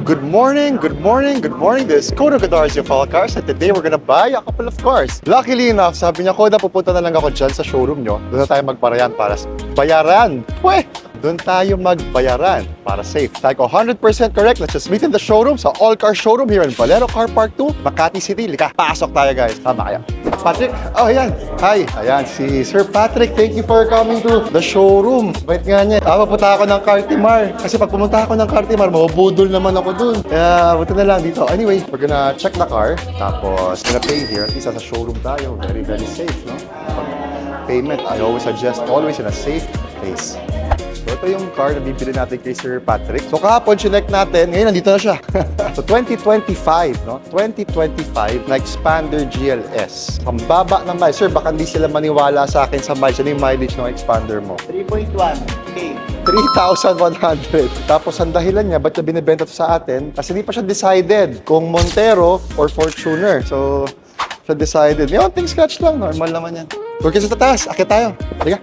Good morning, good morning, good morning. This is Kodo Gadarzi of All Cars, and today we're gonna buy a couple of cars. Luckily enough, sabi niya, Koda, pupunta na lang ako dyan sa showroom nyo. Doon na tayo magparayan para bayaran. Pweh! Doon tayo magbayaran para safe. Tayo ko 100% correct. Let's just meet in the showroom sa All Car Showroom here in Valero Car Park 2, Makati City. Lika, pasok tayo guys. Tama kaya? Patrick? Oh, ayan. Hi. Ayan, si Sir Patrick. Thank you for coming to the showroom. Bait nga niya. Papunta ako ng Cartimar. Kasi pag pumunta ako ng Cartimar, mabubudol naman ako dun. Kaya, punta na lang dito. Anyway, we're gonna check the car. Tapos, gonna pay here. At least sa showroom tayo. Very, very safe, no? Pag payment, I always suggest always in a safe place. So, ito yung car na bibili natin kay Sir Patrick. So, kahapon, chinek natin. Ngayon, nandito na siya. So, 2025, no? 2025 na Expander GLS. Ang baba ng mileage. Sir, baka hindi sila maniwala sa akin sa mileage. Ano yung mileage ng Expander mo? 3.1K. 3,100. Tapos, ang dahilan niya, ba't niya binibenta to sa atin? Kasi hindi pa siya decided kung Montero or Fortuner. So, siya decided. Yung ting scratch lang. Normal naman yan. Porque sa taas. Akit tayo. Liga.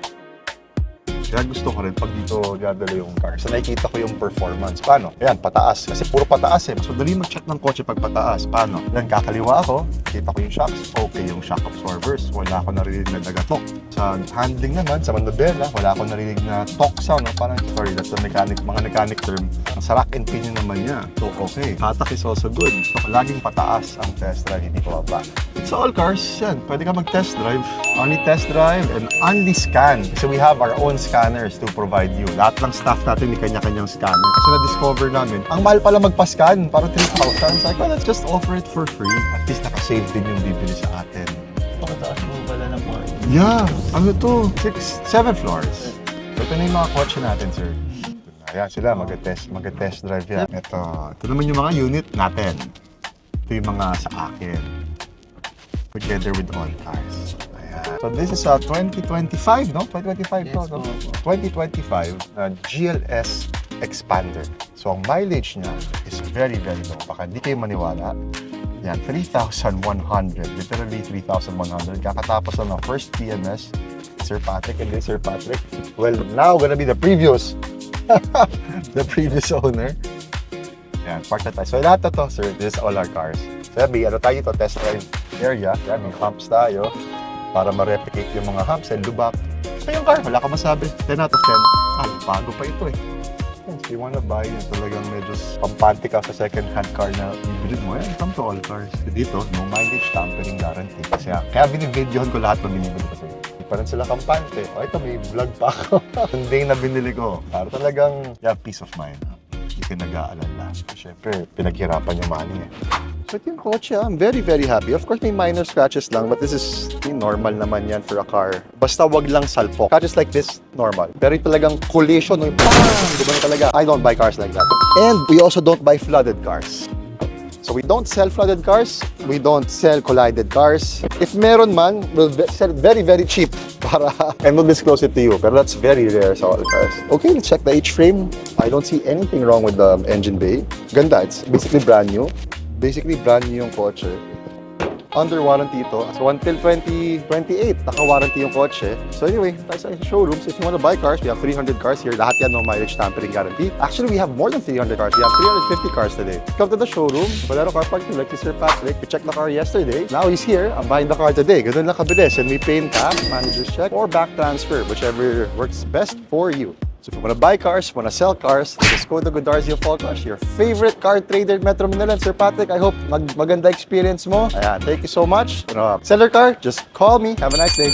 Kaya gusto ko rin pag dito dadala yung car. So nakikita ko yung performance. Paano? Ayan, pataas. Kasi puro pataas eh. Mas madali mag-check ng kotse pag pataas. Paano? Ayan, kakaliwa ako. Kita ko yung shocks. Okay, yung shock absorbers. Wala ako narinig na nagatok. Sa handling naman, sa manubela, wala ako narinig na talk sound. No? Parang, sorry, that's the mechanic, mga mechanic term. Sa rack and pinion naman niya. So, okay. Hatak is also good. So, laging pataas ang test drive, hindi ko ba. Sa all cars, yan. Pwede ka mag-test drive. Only test drive and only scan. Kasi we have our own scanners to provide you. Lahat ng staff natin may kanya-kanyang scanner. Kasi na-discover namin, ang mahal pala magpa-scan. Parang 3,000. So, like, well, let's just offer it for free. At least nakasave din yung bibili sa atin. Pakataas mo pala ng point. Yeah. Ano to? 7 floors. So, ito na yung mga kotse natin, sir. Ayan sila, mag-test drive yan. Ito naman yung mga unit natin. Ito yung mga sa akin. Together with all cars. Ayan. So this is a 2025, no? 2025 Yes, to, no? 2025 na GLS Expander. So ang mileage niya is very, very low. Baka hindi kayo maniwala. Yan, 3,100. Literally 3,100. Kakatapos lang ng first PMS. Sir Patrick, and then Sir Patrick. Well, now gonna be the previous. The previous owner. Yan, park na tayo. So lahat na to, sir, this is all our cars. Sabi, ano tayo ito, test drive area. Yan, may humps tayo para ma-replicate yung mga humps and lubak. So yung car, wala ka masabi. 10 out of 10. Bago pa ito eh. If you wanna buy yung talagang medyo pampante ka sa second-hand car na bibili mo, yan, come to all cars. Dito, no mileage tampering guarantee. Kasi kaya binibidyohan ko lahat ng binibili ko sa'yo. Hindi pa rin sila kampante. O ito, may vlog pa ako. Yung day na binili ko, para talagang peace of mind. Hindi ka nag-aalala. Siyempre, pinaghirapan yung money eh. So yung kotse, I'm very, very happy. Of course, may minor scratches lang, but this is normal naman yan for a car. Basta wag lang salpok. Scratches like this, normal. Pero yung talagang collision, yung bang! Diba yung talaga? I don't buy cars like that. And we also don't buy flooded cars. So we don't sell flooded cars. We don't sell collided cars. If meron man, we'll sell it very, very cheap. And we'll disclose it to you. Pero that's very rare sa all cars. Okay, let's check the H-frame. I don't see anything wrong with the engine bay. Ganda, it's basically brand new. Basically, brand new yung kotse. Under warranty ito. So, until 2028, naka-warranty yung kotse. So, anyway, tayo sa showroom. So, if you want to buy cars, we have 300 cars here. Lahat yan, no mileage tampering guarantee. Actually, we have more than 300 cars. We have 350 cars today. Come to the showroom. Valero Car Park 2, like Sir Patrick. We checked the car yesterday. Now he's here. I'm buying the car today. Ganun lang kabilis. And we pay in cash, manager's check, or back transfer, whichever works best for you. So if you want to buy cars, want to sell cars, just go to Godarzi of All Cars, your favorite car trader in Metro Manila. Sir Patrick, I hope maganda experience mo. Ayan, thank you so much. Sell your car, just call me. Have a nice day.